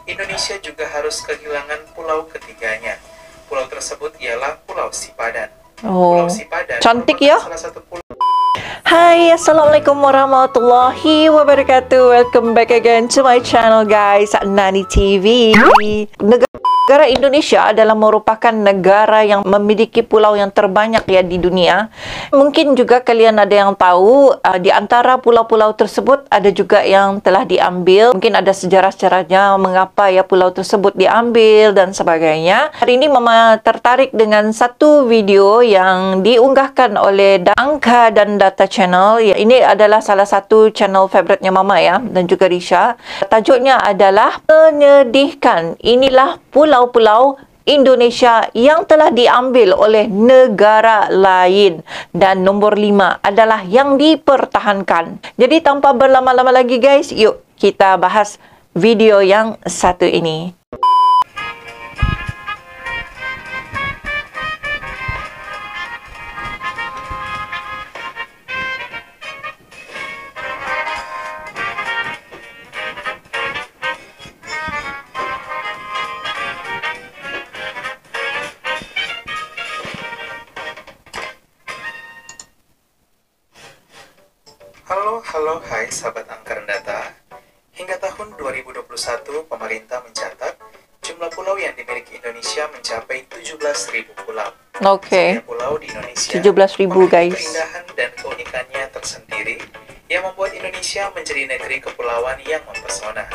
Indonesia juga harus kehilangan pulau ketiganya. Pulau tersebut ialah Pulau Sipadan. Pulau Sipadan cantik ya. salah satu pulau. Hai, assalamualaikum warahmatullahi wabarakatuh. Welcome back again to my channel, guys. Nani TV. Negara Indonesia adalah merupakan negara yang memiliki pulau yang terbanyak ya di dunia. Mungkin juga kalian ada yang tahu di antara pulau-pulau tersebut ada juga yang telah diambil. Mungkin ada sejarah-sejarahnya mengapa ya pulau tersebut diambil dan sebagainya. Hari ini Mama tertarik dengan satu video yang diunggahkan oleh Angka dan Data Channel. Ya, ini adalah salah satu channel favoritnya Mama ya, dan juga Risha. Tajuknya adalah Menyedihkan. Inilah pulau-pulau Indonesia yang telah diambil oleh negara lain, dan nombor 5 adalah yang dipertahankan. Jadi tanpa berlama-lama lagi guys, yuk kita bahas video yang satu ini. Halo, hai sahabat Angka dan Data. Hingga tahun 2021, pemerintah mencatat jumlah pulau yang dimiliki Indonesia mencapai 17.000 pulau. Oke. Setiap pulau di Indonesia 17.000 guys. Keindahan dan keunikannya tersendiri yang membuat Indonesia menjadi negeri kepulauan yang mempesona.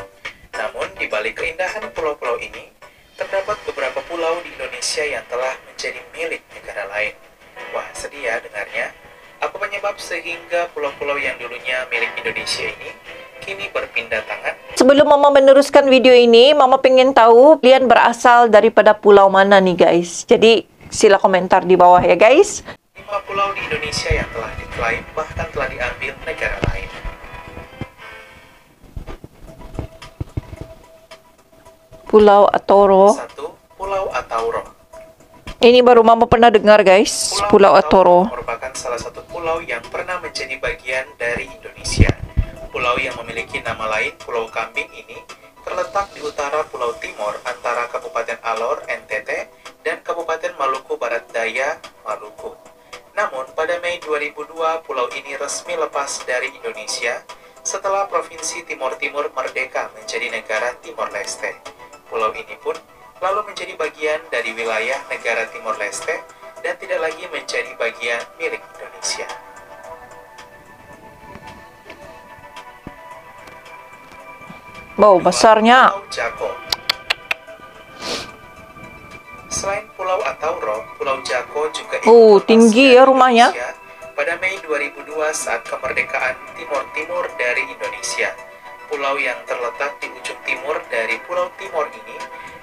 Namun, di balik keindahan pulau-pulau ini, terdapat beberapa pulau di Indonesia yang telah menjadi milik negara lain. Wah, sedih ya dengarnya. Apa penyebab sehingga pulau-pulau yang dulunya milik Indonesia ini kini berpindah tangan? Sebelum Mama meneruskan video ini, Mama pengen tahu kalian berasal daripada pulau mana nih guys. Jadi sila komentar di bawah ya guys. 5 pulau di Indonesia yang telah diklaim bahkan telah diambil negara lain. Pulau Atoro. 1. Pulau Atauro. Ini baru Mama pernah dengar guys, Pulau Atoro. Merupakan salah satu pulau yang pernah menjadi bagian dari Indonesia. Pulau yang memiliki nama lain Pulau Kambing ini terletak di utara Pulau Timur antara Kabupaten Alor, NTT, dan Kabupaten Maluku Barat Daya, Maluku. Namun, pada Mei 2002, pulau ini resmi lepas dari Indonesia setelah Provinsi Timur Timur merdeka menjadi negara Timor Leste. Pulau ini pun lalu menjadi bagian dari wilayah negara Timor Leste dan tidak lagi menjadi bagian milik Indonesia. Wow, besarnya. Pulau Jako. Selain Pulau Atauro, Pulau Jako juga tinggi ya rumahnya. Pada Mei 2002 saat kemerdekaan Timor Timur dari Indonesia. Pulau yang terletak di ujung timur dari Pulau Timor ini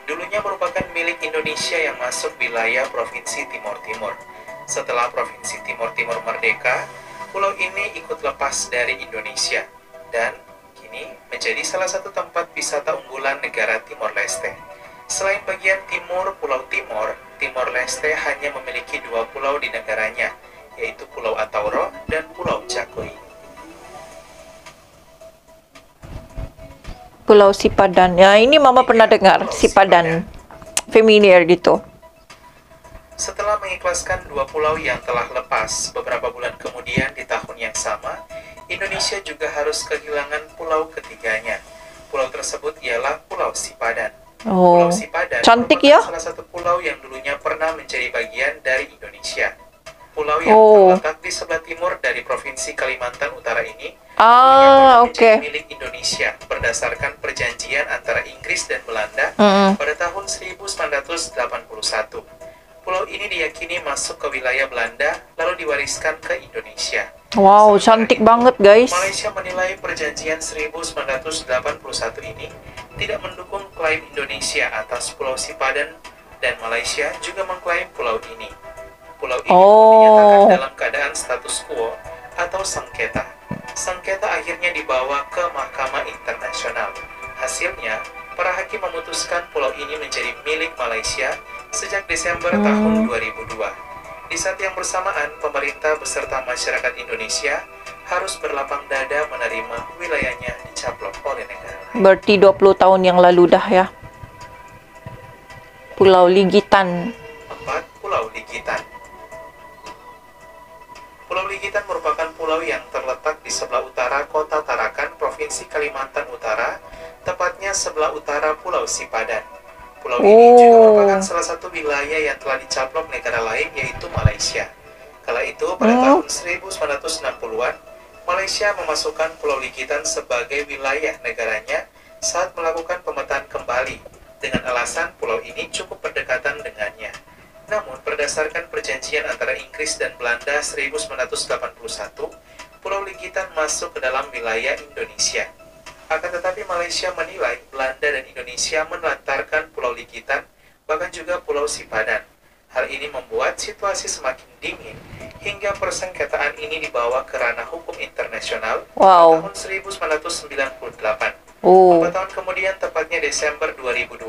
dulunya merupakan milik Indonesia yang masuk wilayah Provinsi Timor Timur. Setelah Provinsi Timor Timur merdeka, pulau ini ikut lepas dari Indonesia dan kini menjadi salah satu tempat wisata unggulan negara Timor Leste. Selain bagian timur Pulau Timor, Timor Leste hanya memiliki 2 pulau di negaranya, yaitu Pulau Atauro dan Pulau Jako. Pulau Sipadan. Ya, ini Mama pernah dengar Sipadan. Familiar gitu. Setelah mengikhlaskan 2 pulau yang telah lepas, beberapa bulan kemudian di tahun yang sama, Indonesia juga harus kehilangan pulau ketiganya. Pulau tersebut ialah Pulau Sipadan. Pulau Sipadan cantik ya. salah satu pulau yang dulunya pernah menjadi bagian dari Indonesia. Pulau yang terletak di sebelah timur dari Provinsi Kalimantan Utara ini menjadi milik Indonesia berdasarkan perjanjian antara Inggris dan Belanda pada tahun 1981. Pulau ini diyakini masuk ke wilayah Belanda lalu diwariskan ke Indonesia. Wow, cantik banget guys. Malaysia menilai perjanjian 1981 ini tidak mendukung klaim Indonesia atas Pulau Sipadan dan Malaysia juga mengklaim pulau ini. Pulau ini dinyatakan dalam keadaan status quo atau sengketa. Sengketa akhirnya dibawa ke Mahkamah Internasional. Hasilnya, para hakim memutuskan pulau ini menjadi milik Malaysia sejak Desember tahun 2002. Di saat yang bersamaan, pemerintah beserta masyarakat Indonesia harus berlapang dada menerima wilayahnya dicaplok oleh negara lain. Berarti 20 tahun yang lalu dah ya. Pulau Ligitan. 4. Pulau Ligitan. Pulau Ligitan merupakan pulau yang terletak di sebelah utara kota Tarakan, Provinsi Kalimantan Utara, tepatnya sebelah utara Pulau Sipadan. Pulau ini juga merupakan salah satu wilayah yang telah dicaplok negara lain, yaitu Malaysia. Kala itu, pada tahun 1960-an, Malaysia memasukkan Pulau Ligitan sebagai wilayah negaranya saat melakukan pemetaan kembali, dengan alasan pulau ini cukup berdekatan dengannya. Namun, berdasarkan perjanjian antara Inggris dan Belanda 1981, Pulau Ligitan masuk ke dalam wilayah Indonesia. Akan tetapi Malaysia menilai Belanda dan Indonesia menelantarkan Pulau Ligitan, bahkan juga Pulau Sipadan. Hal ini membuat situasi semakin dingin, hingga persengketaan ini dibawa ke ranah hukum internasional tahun 1998. 4 tahun kemudian, tepatnya Desember 2002,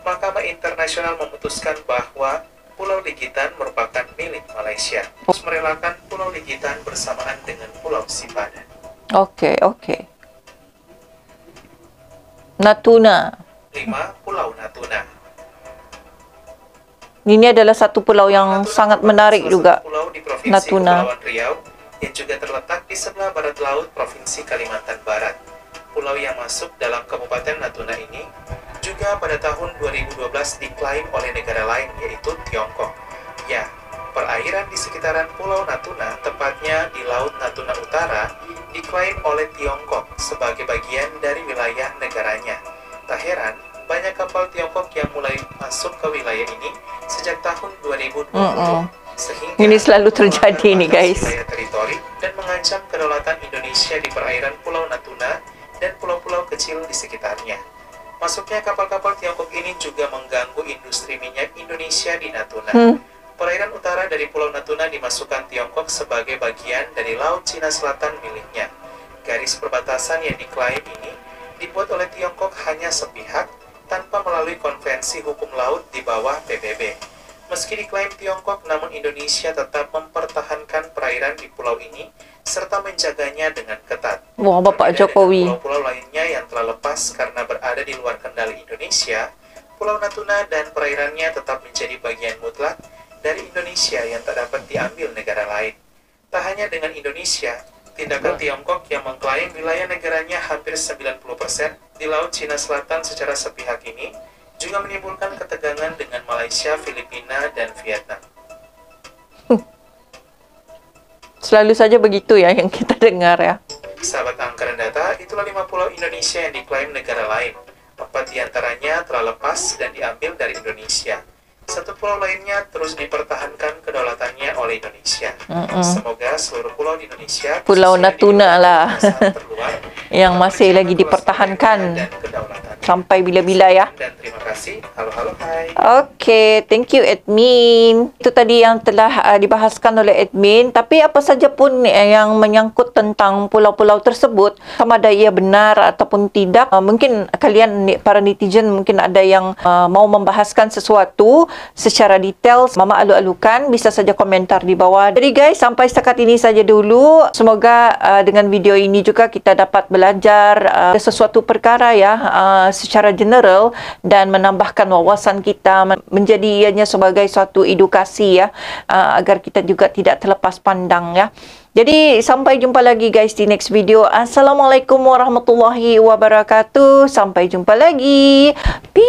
Mahkamah Internasional memutuskan bahwa Pulau Ligitan merupakan milik Malaysia, terus merelakan Pulau Ligitan bersamaan dengan Pulau Sipadan. Oke. Natuna. 5. Pulau Natuna. Ini adalah satu pulau yang sangat menarik juga. Pulau di Provinsi Natuna. Kepulauan Riau yang juga terletak di sebelah barat laut Provinsi Kalimantan Barat. Pulau yang masuk dalam Kabupaten Natuna ini juga pada tahun 2012 diklaim oleh negara lain, yaitu Tiongkok. Ya, perairan di sekitaran Pulau Natuna, tepatnya di Laut Natuna Utara, diklaim oleh Tiongkok sebagai bagian dari wilayah negaranya. Tak heran, banyak kapal Tiongkok yang mulai masuk ke wilayah ini sejak tahun 2020. Sehingga Ini selalu terjadi nih guys. wilayah teritori dan mengancam kedaulatan Indonesia di perairan Pulau Natuna dan pulau-pulau kecil di sekitarnya. Masuknya kapal-kapal Tiongkok ini juga mengganggu industri minyak Indonesia di Natuna. Perairan utara dari Pulau Natuna dimasukkan Tiongkok sebagai bagian dari Laut Cina Selatan miliknya. Garis perbatasan yang diklaim ini dibuat oleh Tiongkok hanya sepihak, tanpa melalui konvensi hukum laut di bawah PBB. Meski diklaim Tiongkok, namun Indonesia tetap mempertahankan perairan di pulau ini serta menjaganya dengan ketat. Wah, Bapak Berbeda Jokowi. dengan pulau-pulau lainnya yang telah lepas karena berada di luar kendali Indonesia, Pulau Natuna dan perairannya tetap menjadi bagian mutlak dari Indonesia yang tak dapat diambil negara lain. Tak hanya dengan Indonesia, tindakan Tiongkok yang mengklaim wilayah negaranya hampir 90% di Laut Cina Selatan secara sepihak ini juga menimbulkan ketegangan dengan Malaysia, Filipina, dan Vietnam. Selalu saja begitu ya yang kita dengar ya. Sahabat angka dan data, itulah 5 pulau Indonesia yang diklaim negara lain. 4 diantaranya telah lepas dan diambil dari Indonesia. 1 pulau lainnya terus dipertahankan kedaulatannya oleh Indonesia. Semoga seluruh pulau di Indonesia, Pulau Natuna lah terluar, yang masih lagi dipertahankan dan kedaulatan. sampai bila-bila ya. Dan terima kasih. Halo, hai. Oke, thank you admin. Itu tadi yang telah dibahaskan oleh admin. Tapi apa saja pun yang menyangkut tentang pulau-pulau tersebut, sama ada ia benar ataupun tidak, mungkin kalian para netizen mungkin ada yang mau membahaskan sesuatu secara detail, mama alu-alukan, bisa saja komentar di bawah. Jadi guys, sampai setakat ini saja dulu. Semoga dengan video ini juga kita dapat belajar sesuatu perkara ya, secara general, dan menambahkan wawasan kita, menjadi ianya sebagai suatu edukasi ya, agar kita juga tidak terlepas pandang ya. Jadi sampai jumpa lagi guys di next video. Assalamualaikum warahmatullahi wabarakatuh. Sampai jumpa lagi. Peace.